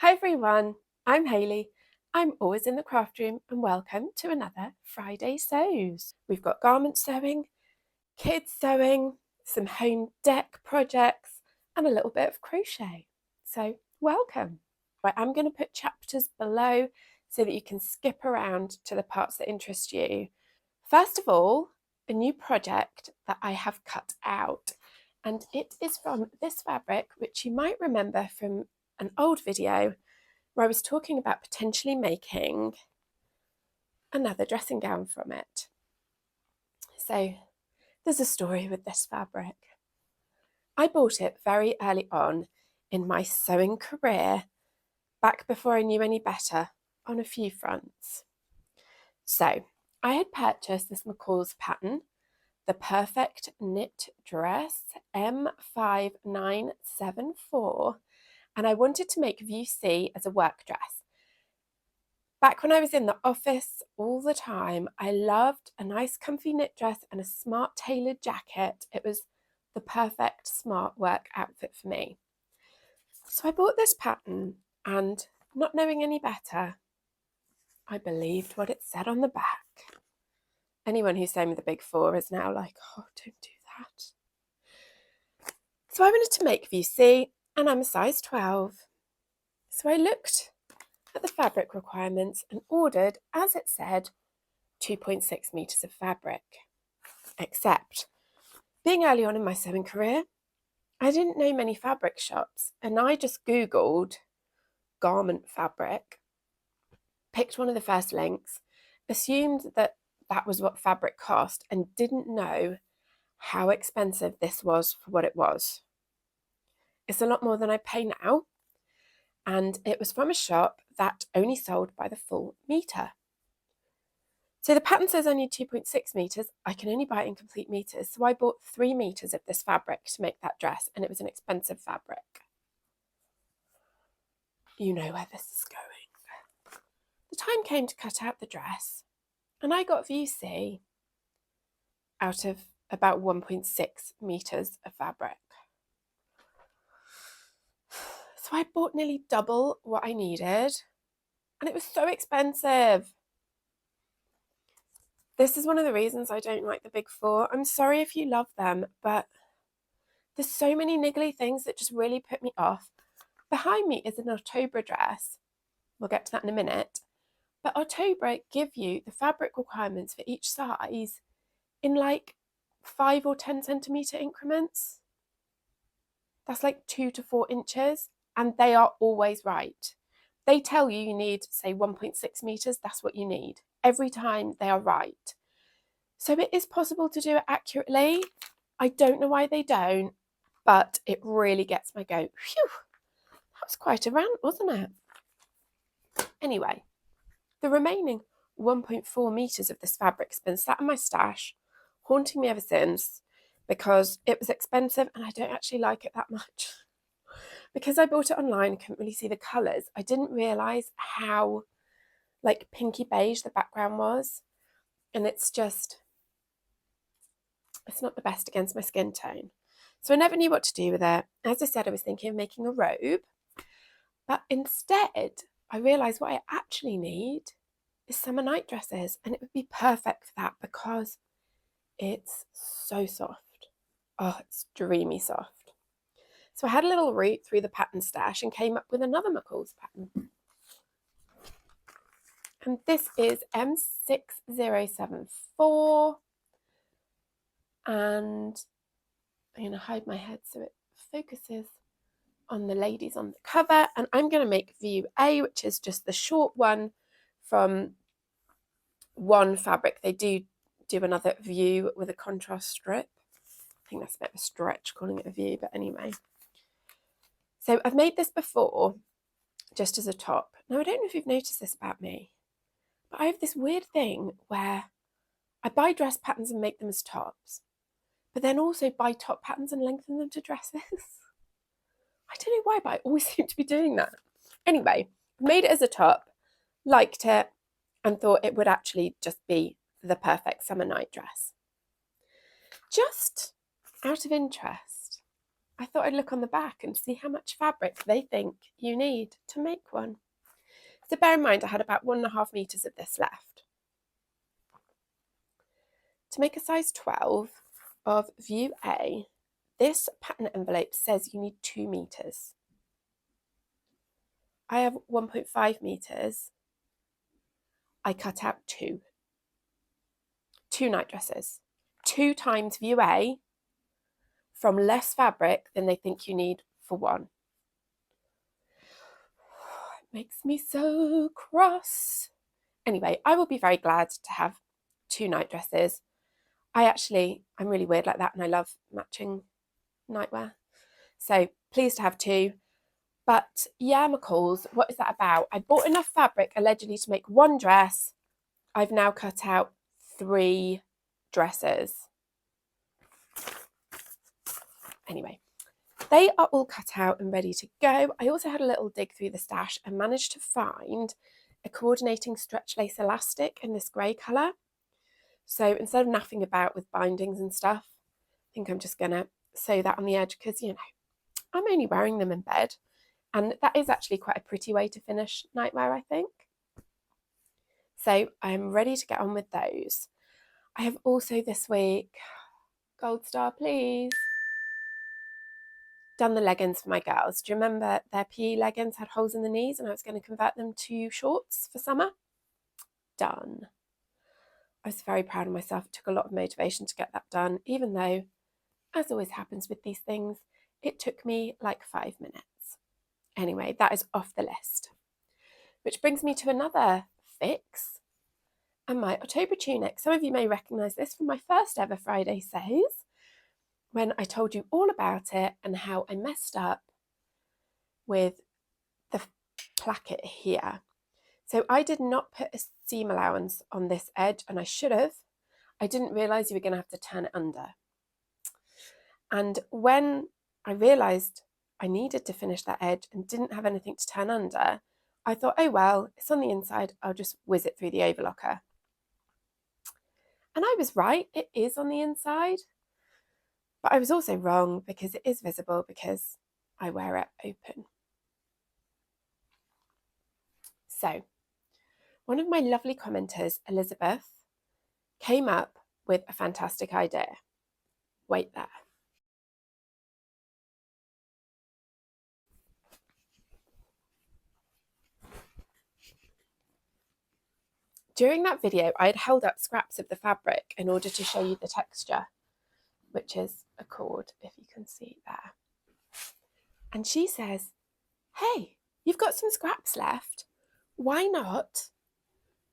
Hi everyone, I'm Hayley. I'm always in the craft room and welcome to another Friday Sews. We've got garment sewing, kids sewing, some home deck projects and a little bit of crochet. So welcome. Right, I'm going to put chapters below so that you can skip around to the parts that interest you. First of all, a new project that I have cut out, and it is from this fabric, which you might remember from an old video where I was talking about potentially making another dressing gown from it. So there's a story with this fabric. I bought it very early on in my sewing career, back before I knew any better, on a few fronts. So I had purchased this McCall's pattern, the Perfect Knit Dress M5974, and I wanted to make View C as a work dress. Back when I was in the office all the time, I loved a nice comfy knit dress and a smart tailored jacket. It was the perfect smart work outfit for me. So I bought this pattern and, not knowing any better, I believed what it said on the back. Anyone who's sewing with the Big Four is now like, oh, don't do that. So I wanted to make View C and I'm a size 12. So I looked at the fabric requirements and ordered, as it said, 2.6 meters of fabric. Except, being early on in my sewing career, I didn't know many fabric shops, and I just Googled garment fabric, picked one of the first links, assumed that that was what fabric cost, and didn't know how expensive this was for what it was. It's a lot more than I pay now, and it was from a shop that only sold by the full meter. So the pattern says I need 2.6 meters. I can only buy it in complete meters. So I bought 3 meters of this fabric to make that dress, and it was an expensive fabric. You know where this is going. The time came to cut out the dress, and I got View C out of about 1.6 meters of fabric. So I bought nearly double what I needed, and it was so expensive. This is one of the reasons I don't like the Big Four. I'm sorry if you love them, but there's so many niggly things that just really put me off. Behind me is an October dress. We'll get to that in a minute. But October give you the fabric requirements for each size in like 5 or 10 centimetre increments. That's like 2 to 4 inches, and they are always right. They tell you you need, say, 1.6 metres, that's what you need. Every time they are right. So it is possible to do it accurately. I don't know why they don't, but it really gets my goat. Phew, that was quite a rant, wasn't it? Anyway, the remaining 1.4 metres of this fabric's been sat in my stash, haunting me ever since, because it was expensive and I don't actually like it that much. Because I bought it online, I couldn't really see the colours. I didn't realise how like pinky beige the background was. And it's not the best against my skin tone. So I never knew what to do with it. As I said, I was thinking of making a robe. But instead, I realised what I actually need is summer night dresses. And it would be perfect for that because it's so soft. Oh, it's dreamy soft. So I had a little route through the pattern stash and came up with another McCall's pattern. And this is M6074. And I'm going to hide my head so it focuses on the ladies on the cover. And I'm going to make View A, which is just the short one from one fabric. They do another view with a contrast strip. I think that's a bit of a stretch calling it a view, but anyway. So I've made this before, just as a top. Now, I don't know if you've noticed this about me, but I have this weird thing where I buy dress patterns and make them as tops, but then also buy top patterns and lengthen them to dresses. I don't know why, but I always seem to be doing that. Anyway, made it as a top, liked it, and thought it would actually just be the perfect summer night dress. Just out of interest, I thought I'd look on the back and see how much fabric they think you need to make one. So bear in mind, I had about 1.5 meters of this left. To make a size 12 of view A, this pattern envelope says you need 2 meters. I have 1.5 meters. I cut out 2 nightdresses. 2 times view A from less fabric than they think you need for one. It makes me so cross. Anyway, I will be very glad to have 2 nightdresses. I'm really weird like that, and I love matching nightwear. So pleased to have 2. But yeah, McCalls, what is that about? I bought enough fabric allegedly to make 1 dress. I've now cut out 3 dresses. Anyway, they are all cut out and ready to go. I also had a little dig through the stash and managed to find a coordinating stretch lace elastic in this grey colour. So instead of naffing about with bindings and stuff, I think I'm just going to sew that on the edge because, you know, I'm only wearing them in bed. And that is actually quite a pretty way to finish nightwear, I think. So I'm ready to get on with those. I have also this week, gold star please, done the leggings for my girls. Do you remember their PE leggings had holes in the knees and I was going to convert them to shorts for summer? Done. I was very proud of myself. It took a lot of motivation to get that done, even though, as always happens with these things, it took me like 5 minutes. Anyway, that is off the list. Which brings me to another fix, and my October tunic. Some of you may recognise this from my first ever Friday sews, when I told you all about it and how I messed up with the placket here. So I did not put a seam allowance on this edge, and I should have. I didn't realise you were going to have to turn it under. And when I realised I needed to finish that edge and didn't have anything to turn under, I thought, oh well, it's on the inside, I'll just whiz it through the overlocker. And I was right, it is on the inside. But I was also wrong because it is visible because I wear it open. So, one of my lovely commenters, Elizabeth, came up with a fantastic idea. Wait there. During that video, I had held up scraps of the fabric in order to show you the texture, which is a cord, if you can see there. And she says, hey, you've got some scraps left. Why not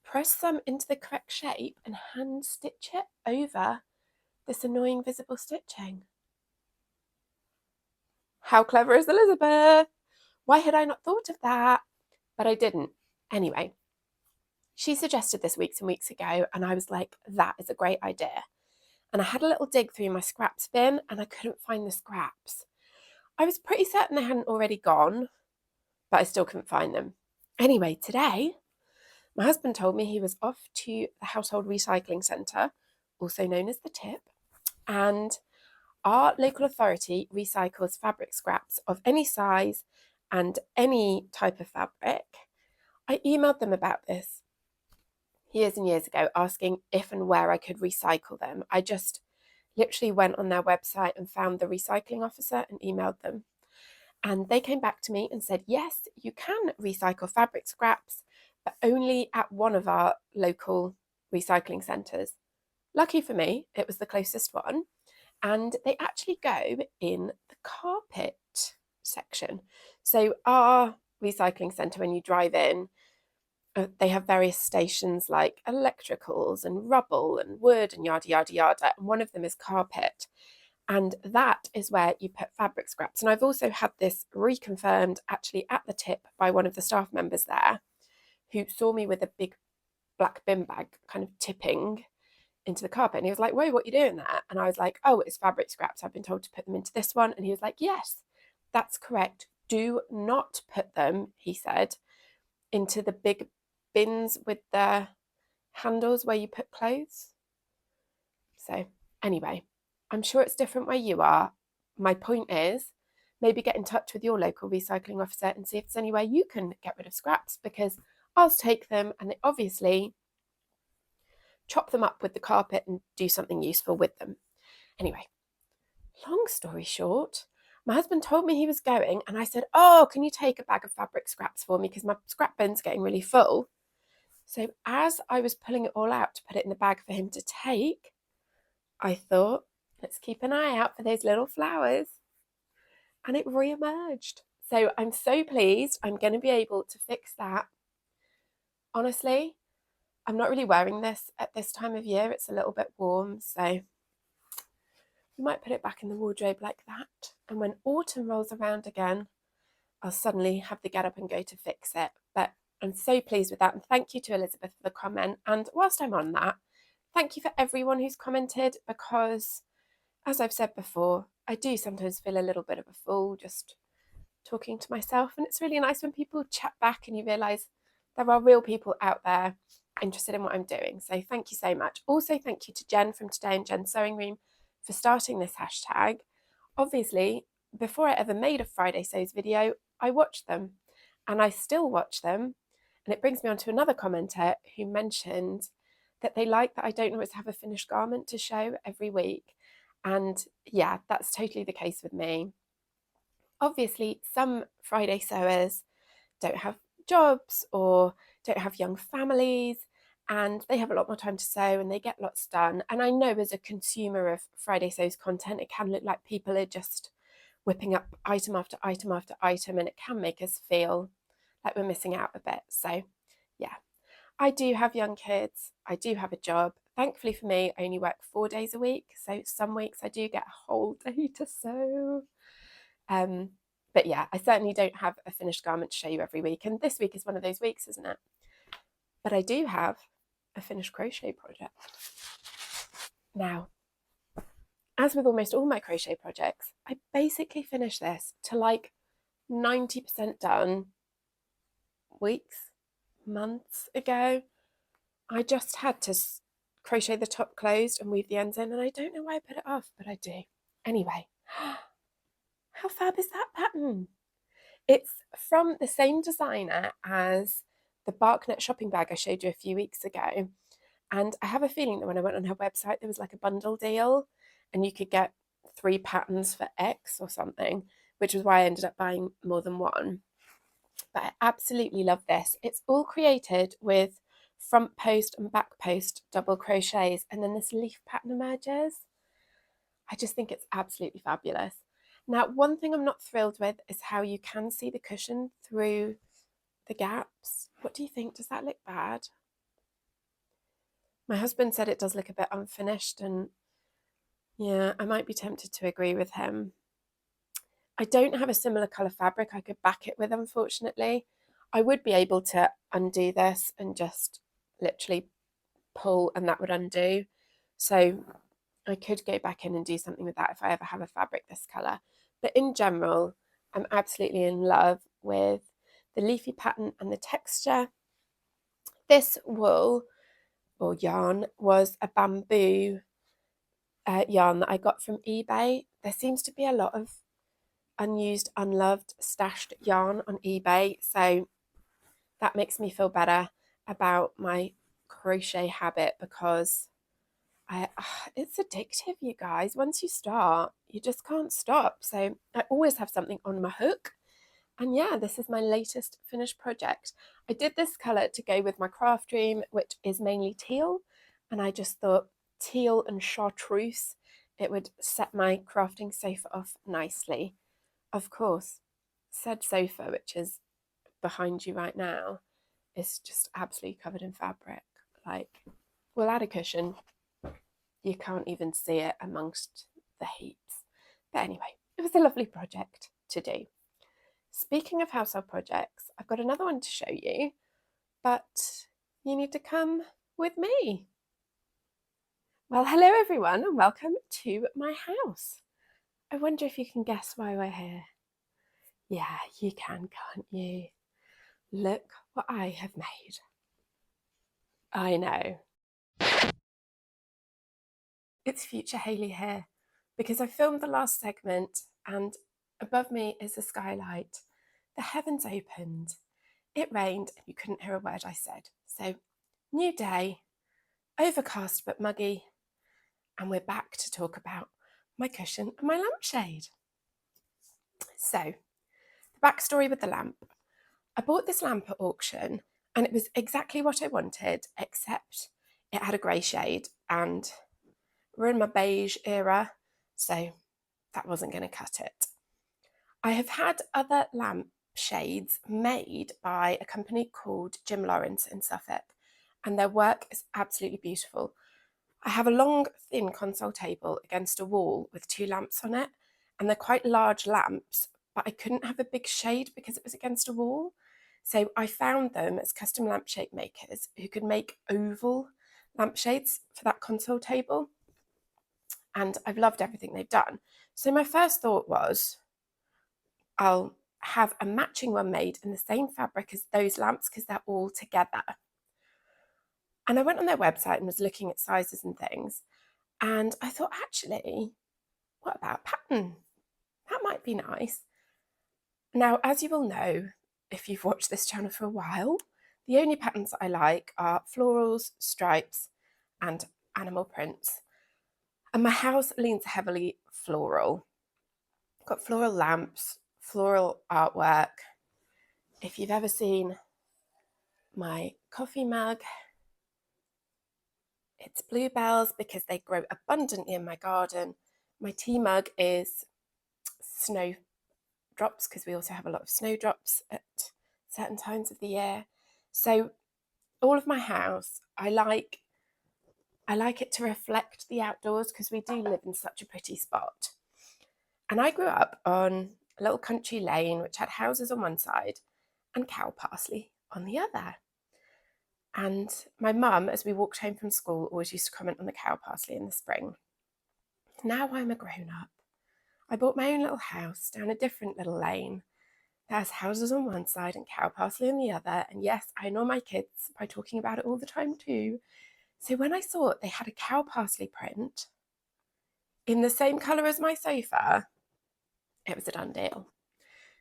press them into the correct shape and hand stitch it over this annoying visible stitching? How clever is Elizabeth? Why had I not thought of that? But I didn't. Anyway, she suggested this weeks and weeks ago, and I was like, that is a great idea. And I had a little dig through my scraps bin and I couldn't find the scraps. I was pretty certain they hadn't already gone, but I still couldn't find them. Anyway, today, my husband told me he was off to the Household Recycling Centre, also known as the Tip, and our local authority recycles fabric scraps of any size and any type of fabric. I emailed them about this years and years ago, asking if and where I could recycle them. I just literally went on their website and found the recycling officer and emailed them. And they came back to me and said, yes, you can recycle fabric scraps, but only at one of our local recycling centres. Lucky for me, it was the closest one. And they actually go in the carpet section. So our recycling centre, when you drive in, they have various stations like electricals and rubble and wood and yada, yada, yada. And one of them is carpet. And that is where you put fabric scraps. And I've also had this reconfirmed actually at the Tip by one of the staff members there, who saw me with a big black bin bag kind of tipping into the carpet. And he was like, whoa, what are you doing there? And I was like, oh, it's fabric scraps. I've been told to put them into this one. And he was like, yes, that's correct. Do not put them, he said, into the big bins with the handles where you put clothes. So anyway, I'm sure it's different where you are. my point is, maybe get in touch with your local recycling officer and see if there's any way you can get rid of scraps, because ours take them and they obviously chop them up with the carpet and do something useful with them. Anyway, long story short, my husband told me he was going and I said, oh, can you take a bag of fabric scraps for me, because my scrap bin's getting really full. So as I was pulling it all out to put it in the bag for him to take, I thought, let's keep an eye out for those little flowers. And it re-emerged. So I'm so pleased. I'm going to be able to fix that. Honestly, I'm not really wearing this at this time of year. It's a little bit warm, so we might put it back in the wardrobe like that. And when autumn rolls around again, I'll suddenly have the get up and go to fix it. But I'm so pleased with that. And thank you to Elizabeth for the comment. And whilst I'm on that, thank you for everyone who's commented, because as I've said before, I do sometimes feel a little bit of a fool just talking to myself. And it's really nice when people chat back and you realise there are real people out there interested in what I'm doing. So thank you so much. Also, thank you to Jen from Today in Jen's Sewing Room for starting this hashtag. Obviously, before I ever made a Friday Sews video, I watched them and I still watch them. And it brings me on to another commenter who mentioned that they like that I don't always have a finished garment to show every week. And yeah, that's totally the case with me. Obviously, some Friday sewers don't have jobs or don't have young families, and they have a lot more time to sew and they get lots done. And I know as a consumer of Friday Sews content, it can look like people are just whipping up item after item after item, and it can make us feel like we're missing out a bit. So yeah, I do have young kids. I do have a job. Thankfully for me, I only work 4 days a week. So some weeks I do get a whole day to sew. But yeah, I certainly don't have a finished garment to show you every week. And this week is one of those weeks, isn't it? But I do have a finished crochet project. Now, as with almost all my crochet projects, I basically finished this to like 90% done weeks, months ago. I just had to crochet the top closed and weave the ends in, and I don't know why I put it off, but I do. Anyway, how fab is that pattern? It's from the same designer as the Barknet shopping bag I showed you a few weeks ago. And I have a feeling that when I went on her website, there was like a bundle deal and you could get 3 patterns for X or something, which is why I ended up buying more than one. But I absolutely love this. It's all created with front post and back post double crochets, and then this leaf pattern emerges. I just think it's absolutely fabulous. Now, one thing I'm not thrilled with is how you can see the cushion through the gaps. What do you think? Does that look bad? My husband said it does look a bit unfinished, and yeah, I might be tempted to agree with him. I don't have a similar colour fabric I could back it with, unfortunately. I would be able to undo this and just literally pull and that would undo. So I could go back in and do something with that if I ever have a fabric this colour. But in general, I'm absolutely in love with the leafy pattern and the texture. This wool or yarn was a bamboo yarn that I got from eBay. There seems to be a lot of unused, unloved, stashed yarn on eBay, so that makes me feel better about my crochet habit, because it's addictive, you guys. Once you start, you just can't stop. So I always have something on my hook. And yeah, this is my latest finished project. I did this colour to go with my craft dream, which is mainly teal. And I just thought teal and chartreuse, it would set my crafting sofa off nicely. Of course, said sofa, which is behind you right now, is just absolutely covered in fabric. Like, we'll add a cushion. You can't even see it amongst the heaps. But anyway, it was a lovely project to do. Speaking of household projects, I've got another one to show you, but you need to come with me. Well, hello everyone and welcome to my house. I wonder if you can guess why we're here. Yeah, you can, can't you? Look what I have made. I know. It's future Hayley here, because I filmed the last segment and above me is the skylight. The heavens opened. It rained and you couldn't hear a word I said. So, new day, overcast but muggy, and we're back to talk about my cushion and my lampshade. So, the backstory with the lamp. I bought this lamp at auction and it was exactly what I wanted, except it had a grey shade and we're in my beige era, so that wasn't going to cut it. I have had other lamp shades made by a company called Jim Lawrence in Suffolk, and their work is absolutely beautiful. I have a long, thin console table against a wall with 2 lamps on it, and they're quite large lamps, but I couldn't have a big shade because it was against a wall. So I found them as custom lampshade makers who could make oval lampshades for that console table, and I've loved everything they've done. So my first thought was, I'll have a matching one made in the same fabric as those lamps because they're all together. And I went on their website and was looking at sizes and things, and I thought, actually, what about pattern? That might be nice. Now, as you will know, if you've watched this channel for a while, the only patterns that I like are florals, stripes, and animal prints. And my house leans heavily floral. I've got floral lamps, floral artwork. If you've ever seen my coffee mug, it's bluebells because they grow abundantly in my garden. My tea mug is snowdrops because we also have a lot of snowdrops at certain times of the year. So all of my house, I like it to reflect the outdoors because we do live in such a pretty spot. And I grew up on a little country lane which had houses on one side and cow parsley on the other. And my mum, as we walked home from school, always used to comment on the cow parsley in the spring. Now I'm a grown-up. I bought my own little house down a different little lane. There's houses on one side and cow parsley on the other. And yes, I annoy my kids by talking about it all the time too. So when I saw they had a cow parsley print in the same colour as my sofa, it was a done deal.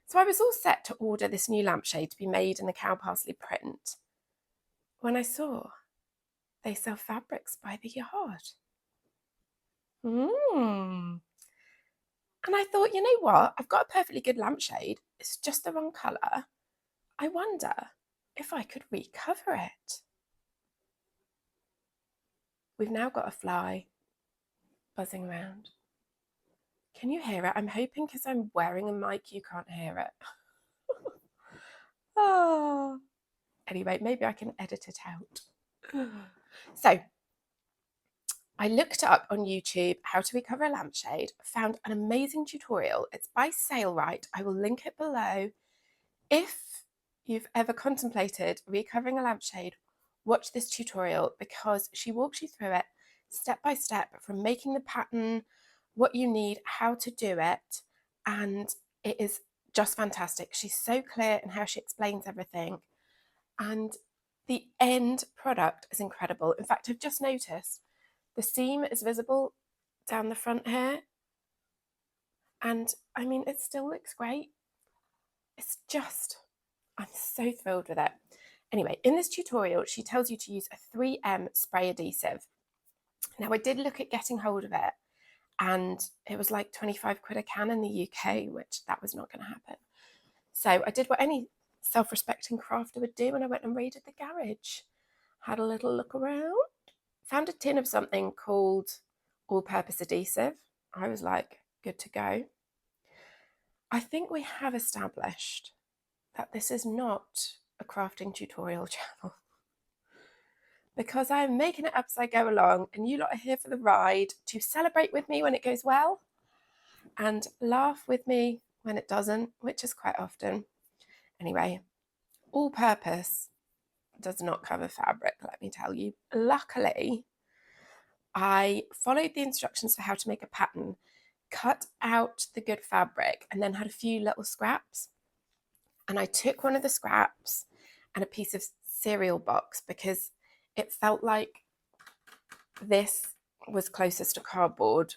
So I was all set to order this new lampshade to be made in the cow parsley print when I saw they sell fabrics by the yard. And I thought, you know what? I've got a perfectly good lampshade. It's just the wrong colour. I wonder if I could recover it. We've now got a fly buzzing around. Can you hear it? I'm hoping because I'm wearing a mic you can't hear it. Oh. Anyway, maybe I can edit it out. So I looked up on YouTube how to recover a lampshade, found an amazing tutorial. It's by Sailrite. I will link it below. If you've ever contemplated recovering a lampshade, watch this tutorial because she walks you through it step by step from making the pattern, what you need, how to do it, and it is just fantastic. She's so clear in how she explains everything, and the end product is incredible. In fact, I've just noticed the seam is visible down the front here, and I mean, it still looks great. It's just, I'm so thrilled with it. Anyway, in this tutorial, she tells you to use a 3M spray adhesive. Now, I did look at getting hold of it, and it was like 25 quid a can in the UK, which that was not going to happen. So I did what any self-respecting crafter would do, and I went and raided the garage, had a little look around, found a tin of something called all-purpose adhesive. I was like, good to go. I think we have established that this is not a crafting tutorial channel because I'm making it up as I go along, and you lot are here for the ride to celebrate with me when it goes well and laugh with me when it doesn't, which is quite often. Anyway, all-purpose does not cover fabric, let me tell you. Luckily, I followed the instructions for how to make a pattern, cut out the good fabric, and then had a few little scraps. And I took one of the scraps and a piece of cereal box because it felt like this was closest to cardboard.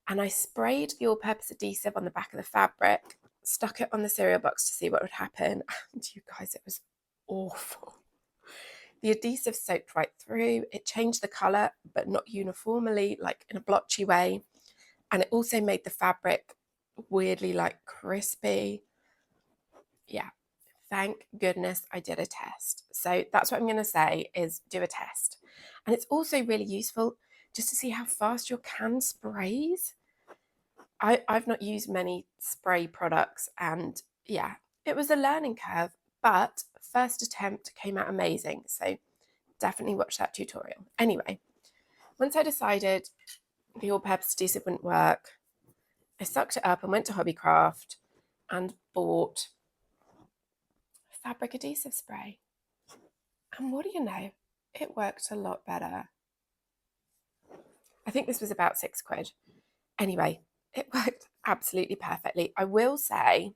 and I sprayed the all-purpose adhesive on the back of the fabric, stuck it on the cereal box to see what would happen. And you guys, it was awful. The adhesive soaked right through. It changed the colour, but not uniformly, like in a blotchy way. And it also made the fabric weirdly like crispy. Yeah, thank goodness I did a test. So that's what I'm going to say is do a test. And it's also really useful just to see how fast your can sprays. I've not used many spray products, and yeah, it was a learning curve, but first attempt came out amazing. So definitely watch that tutorial. Anyway, once I decided the all-purpose adhesive wouldn't work, I sucked it up and went to Hobbycraft and bought fabric adhesive spray. And what do you know? It worked a lot better. I think this was about £6. Anyway, it worked absolutely perfectly. I will say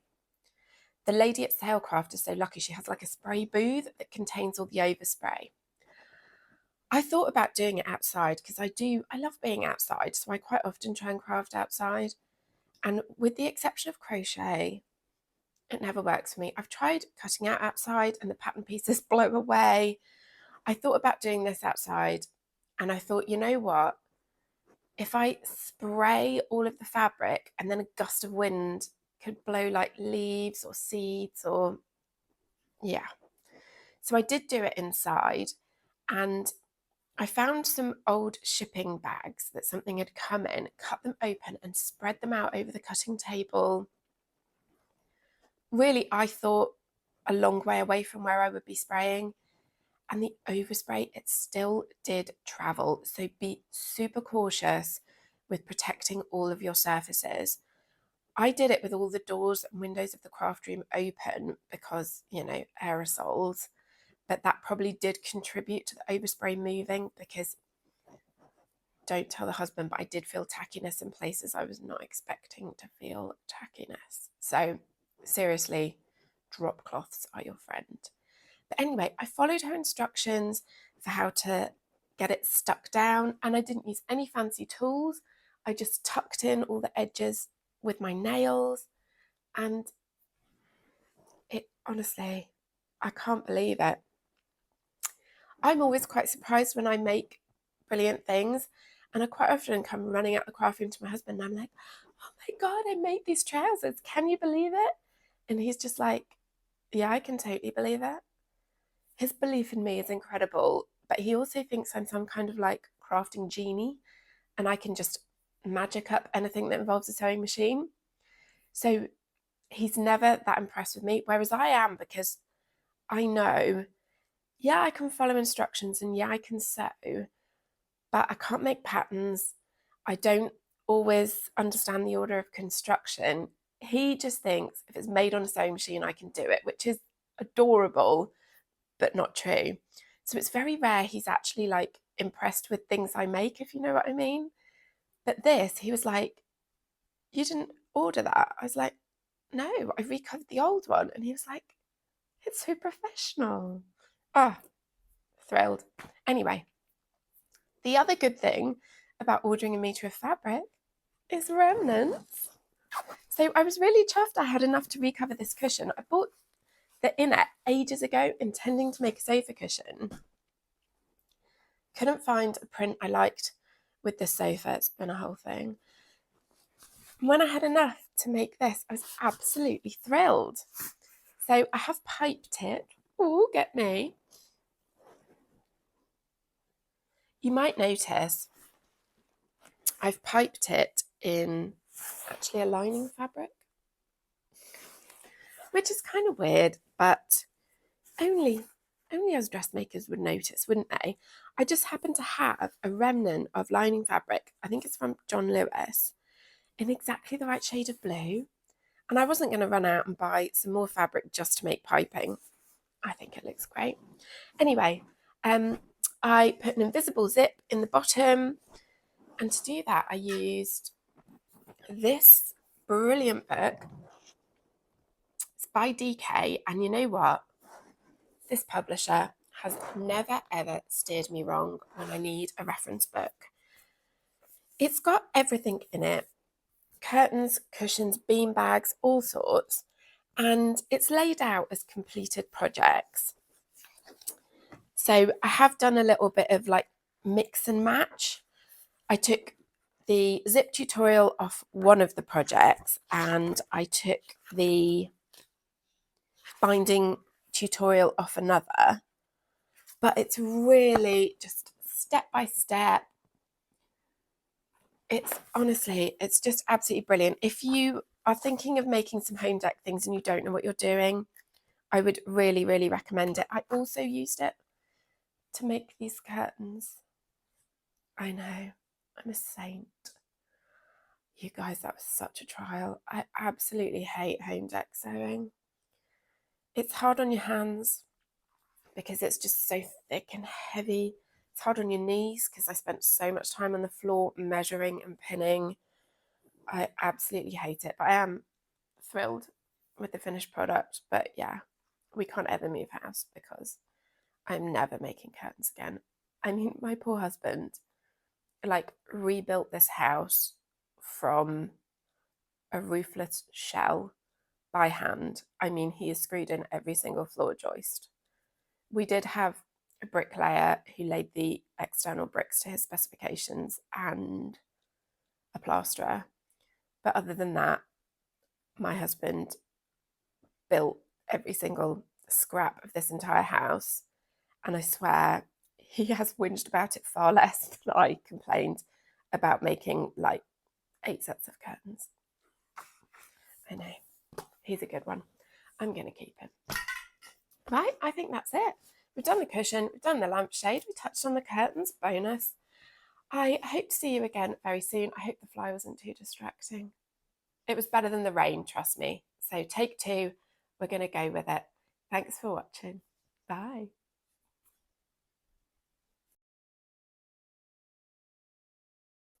the lady at Sailcraft is so lucky. She has like a spray booth that contains all the overspray. I thought about doing it outside because I love being outside. So I quite often try and craft outside. And with the exception of crochet, it never works for me. I've tried cutting out outside and the pattern pieces blow away. I thought about doing this outside and I thought, you know what? If I spray all of the fabric and then a gust of wind could blow like leaves or seeds or, yeah. So I did do it inside, and I found some old shipping bags that something had come in, cut them open and spread them out over the cutting table. Really, I thought a long way away from where I would be spraying, and the overspray, it still did travel. So be super cautious with protecting all of your surfaces. I did it with all the doors and windows of the craft room open because, you know, aerosols, but that probably did contribute to the overspray moving because, don't tell the husband, but I did feel tackiness in places I was not expecting to feel tackiness. So seriously, drop cloths are your friend. But anyway, I followed her instructions for how to get it stuck down, and I didn't use any fancy tools. I just tucked in all the edges with my nails, and it honestly, I can't believe it. I'm always quite surprised when I make brilliant things, and I quite often come running out the craft room to my husband and I'm like, oh my God, I made these trousers. Can you believe it? And he's just like, yeah, I can totally believe it. His belief in me is incredible, but he also thinks I'm some kind of like crafting genie and I can just magic up anything that involves a sewing machine. So he's never that impressed with me, whereas I am, because I know, yeah, I can follow instructions and yeah, I can sew, but I can't make patterns. I don't always understand the order of construction. He just thinks if it's made on a sewing machine, I can do it, which is adorable, but not true. So it's very rare he's actually like impressed with things I make, if you know what I mean. But this, he was like, you didn't order that? I was like, no, I recovered the old one. And he was like, it's so professional. Oh, thrilled. Anyway, the other good thing about ordering a metre of fabric is remnants. So I was really chuffed I had enough to recover this cushion. I bought the inner ages ago, intending to make a sofa cushion. Couldn't find a print I liked with this sofa. It's been a whole thing. When I had enough to make this, I was absolutely thrilled. So I have piped it. Oh, get me. You might notice I've piped it in actually a lining fabric, which is kind of weird, but only us dressmakers would notice, wouldn't they? I just happen to have a remnant of lining fabric. I think it's from John Lewis in exactly the right shade of blue. And I wasn't going to run out and buy some more fabric just to make piping. I think it looks great. Anyway, I put an invisible zip in the bottom. And to do that, I used this brilliant book. It's by DK. And you know what? This publisher has never, ever steered me wrong when I need a reference book. It's got everything in it. curtains, cushions, bean bags, all sorts. And it's laid out as completed projects. So I have done a little bit of like mix and match. I took the zip tutorial off one of the projects and I took the binding tutorial off another. But it's really just step by step. It's honestly, it's just absolutely brilliant. If you are thinking of making some home deck things and you don't know what you're doing, I would really, really recommend it. I also used it to make these curtains. I know, I'm a saint. You guys, that was such a trial. I absolutely hate home deck sewing. It's hard on your hands because it's just so thick and heavy. It's hard on your knees because I spent so much time on the floor measuring and pinning. I absolutely hate it, but I am thrilled with the finished product. But yeah, we can't ever move house because I'm never making curtains again. I mean, my poor husband like rebuilt this house from a roofless shell by hand. I mean, he has screwed in every single floor joist. We did have a bricklayer who laid the external bricks to his specifications and a plasterer. But other than that, my husband built every single scrap of this entire house. And I swear he has whinged about it far less than I complained about making like 8 sets of curtains. I know. He's a good one. I'm going to keep him. Right, I think that's it. We've done the cushion, we've done the lampshade, we touched on the curtains, bonus. I hope to see you again very soon. I hope the fly wasn't too distracting. It was better than the rain, trust me. So take 2, we're going to go with it. Thanks for watching. Bye.